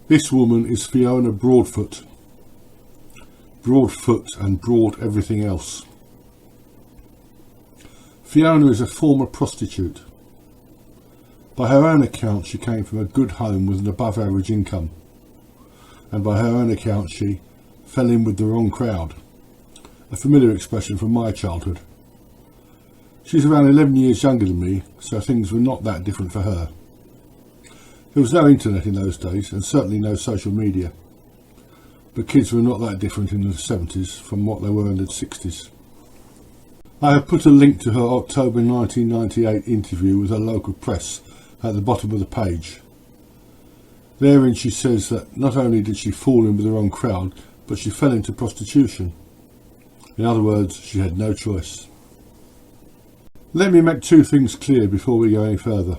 This woman is Fiona Broadfoot. Broadfoot and broad everything else. Fiona is a former prostitute. By her own account, she came from a good home with an above average income. And by her own account, she fell in with the wrong crowd. A familiar expression from my childhood. She's around 11 years younger than me, so things were not that different for her. There was no internet in those days, and certainly no social media. But kids were not that different in the 70s from what they were in the 60s. I have put a link to her October 1998 interview with her local press at the bottom of the page. Therein she says that not only did she fall in with the wrong crowd, but she fell into prostitution. In other words, she had no choice. Let me make two things clear before we go any further.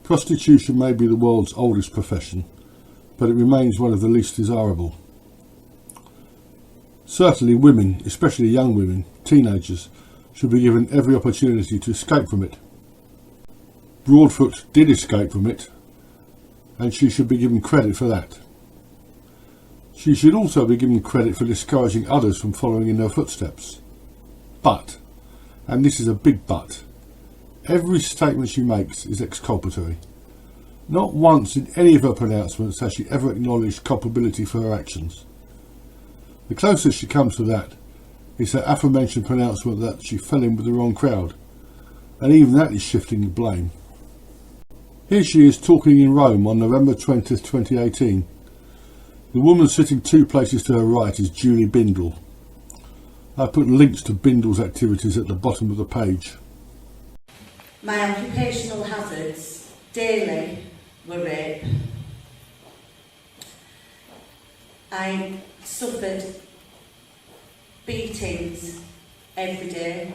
Prostitution may be the world's oldest profession, but it remains one of the least desirable. Certainly women, especially young women, teenagers, should be given every opportunity to escape from it. Broadfoot did escape from it, and she should be given credit for that. She should also be given credit for discouraging others from following in her footsteps. But, and this is a big but, every statement she makes is exculpatory. Not once in any of her pronouncements has she ever acknowledged culpability for her actions. The closest she comes to that is her aforementioned pronouncement that she fell in with the wrong crowd, and even that is shifting the blame. Here she is talking in Rome on November 20th, 2018. The woman sitting two places to her right is Julie Bindel. I put links to Bindel's activities at the bottom of the page. My occupational hazards daily were rape. I suffered beatings every day.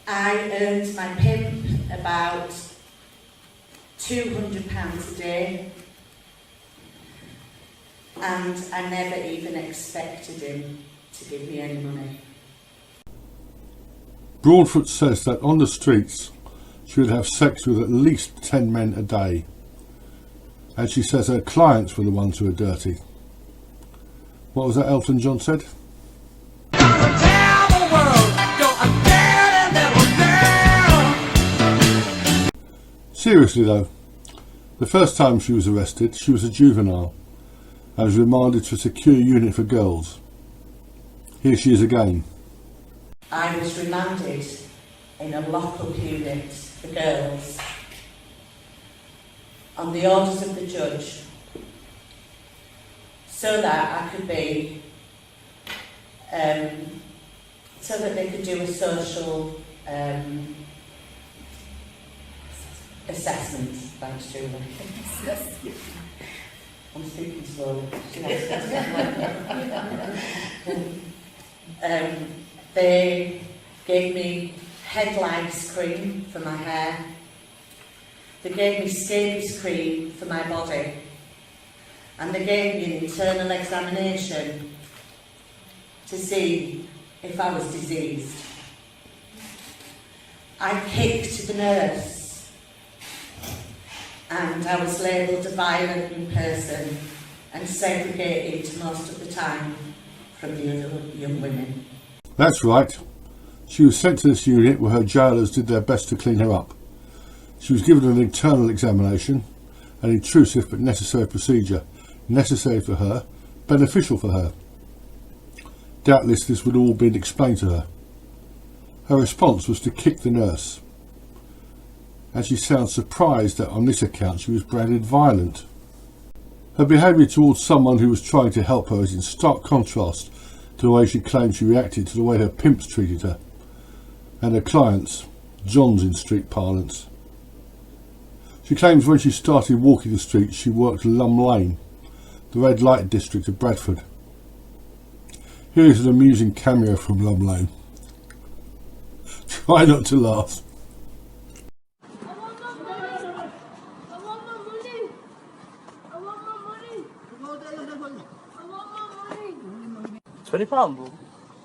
I earned my pimp about £200 a day, and I never even expected him to give me any money. Broadfoot says that on the streets she would have sex with at least 10 men a day, and she says her clients were the ones who were dirty. What was that Elton John said? Seriously though, the first time she was arrested, she was a juvenile and was remanded to a secure unit for girls. Here she is again. I was remanded in a lock-up unit for girls on the orders of the judge, so that I could be, so that they could do a social assessment. Thanks, Julie. I'm speaking slowly. They gave me head lice cream for my hair. They gave me scabies cream for my body. And they gave me an internal examination to see if I was diseased. I kicked the nurse, and I was labelled a violent person and segregated most of the time from the other young women. That's right. She was sent to this unit where her jailers did their best to clean her up. She was given an internal examination, an intrusive but necessary procedure, necessary for her, beneficial for her. Doubtless this would all have been explained to her. Her response was to kick the nurse, and she sounds surprised that on this account she was branded violent. Her behaviour towards someone who was trying to help her is in stark contrast to the way she claimed she reacted to the way her pimps treated her, and her clients, Johns in street parlance. She claims when she started walking the streets she worked Lum Lane, the red light district of Bradford. Here is an amusing cameo from Lum Lane. Try not to laugh. £20, bro.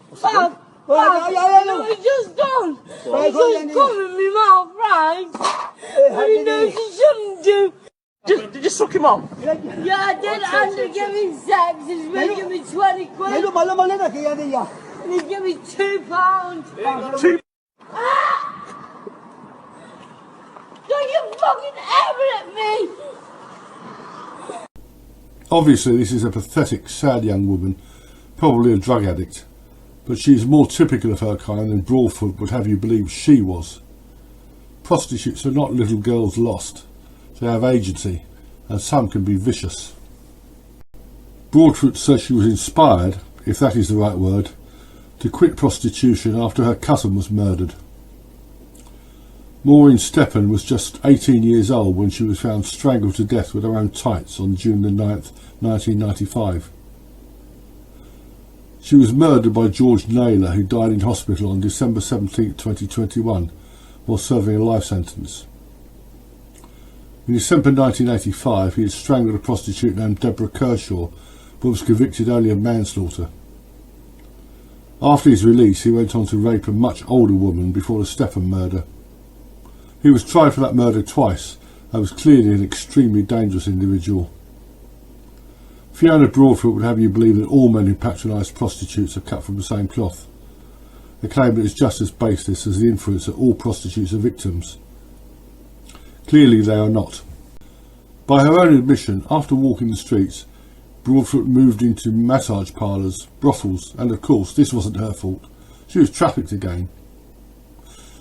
What's Bob, It was just gone. It just come in my mouth, right? And he knows he shouldn't do. Did you suck him off? Yeah, I did, and he gave me sex. He's making me 20 quid. And he gave me £2. Don't you fucking ever at me! Obviously this is a pathetic, sad young woman, probably a drug addict, but she is more typical of her kind than Broadfoot would have you believe she was. Prostitutes are not little girls lost. They have agency, and some can be vicious. Broadfoot says she was inspired, if that is the right word, to quit prostitution after her cousin was murdered. Maureen Steppen was just 18 years old when she was found strangled to death with her own tights on June the 9th, 1995. She was murdered by George Naylor, who died in hospital on December 17, 2021, while serving a life sentence. In December 1985, he had strangled a prostitute named Deborah Kershaw, but was convicted only of manslaughter. After his release, he went on to rape a much older woman before the Steppen murder. He was tried for that murder twice and was clearly an extremely dangerous individual. Fiona Broadfoot would have you believe that all men who patronise prostitutes are cut from the same cloth, a claim that is just as baseless as the inference that all prostitutes are victims. Clearly they are not. By her own admission, after walking the streets, Broadfoot moved into massage parlours, brothels, and of course this wasn't her fault. She was trafficked again.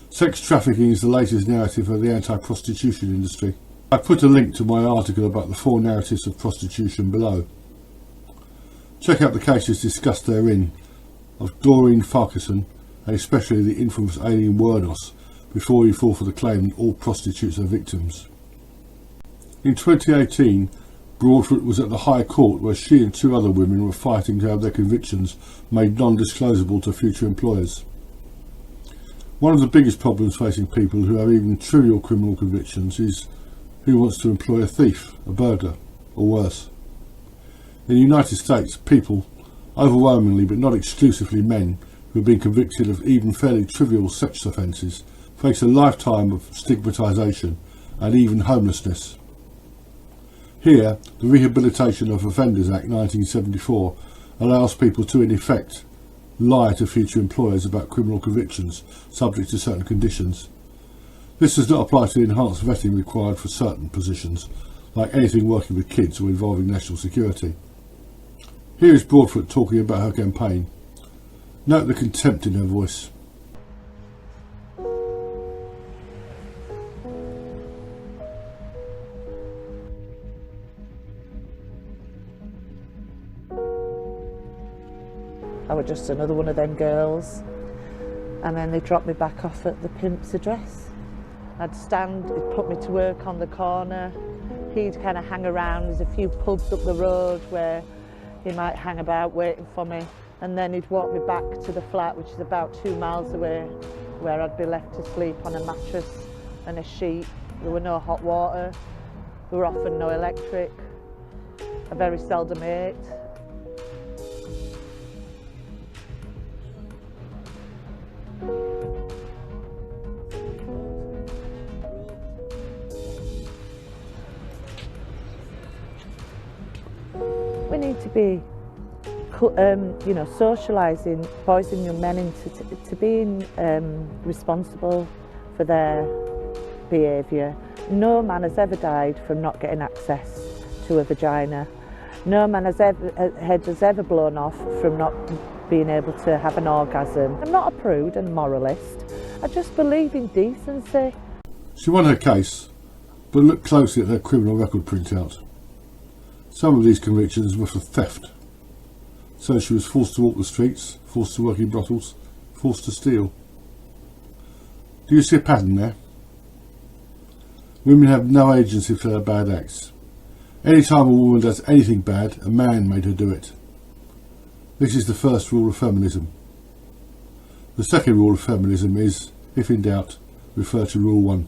Sex trafficking is the latest narrative of the anti-prostitution industry. I put a link to my article about the 4 narratives of prostitution below. Check out the cases discussed therein of Doreen Farquharson and especially the infamous Aileen Wuornos before you fall for the claim that all prostitutes are victims. In 2018, Broadfoot was at the High Court where she and 2 other women were fighting to have their convictions made non-disclosable to future employers. One of the biggest problems facing people who have even trivial criminal convictions is who wants to employ a thief, a burglar, or worse. In the United States, people, overwhelmingly but not exclusively men, who have been convicted of even fairly trivial sex offences, face a lifetime of stigmatisation and even homelessness. Here, the Rehabilitation of Offenders Act 1974 allows people to, in effect, lie to future employers about criminal convictions subject to certain conditions. This does not apply to the enhanced vetting required for certain positions, like anything working with kids or involving national security. Here is Broadfoot talking about her campaign. Note the contempt in her voice. I was just another one of them girls, and then they dropped me back off at the pimp's address. I'd stand, he'd put me to work on the corner, he'd kind of hang around. There's a few pubs up the road where he might hang about waiting for me, and then he'd walk me back to the flat, which is about 2 miles away, where I'd be left to sleep on a mattress and a sheet. There were no hot water, there were often no electric, I very seldom ate. We need to be, socialising boys and young men into being responsible for their behaviour. No man has ever died from not getting access to a vagina. No man has head has ever blown off from not being able to have an orgasm. I'm not a prude and moralist. I just believe in decency. She won her case, but look closely at her criminal record printout. Some of these convictions were for theft. So she was forced to walk the streets, forced to work in brothels, forced to steal. Do you see a pattern there? Women have no agency for their bad acts. Any time a woman does anything bad, a man made her do it. This is the first rule of feminism. The second rule of feminism is, if in doubt, refer to Rule 1.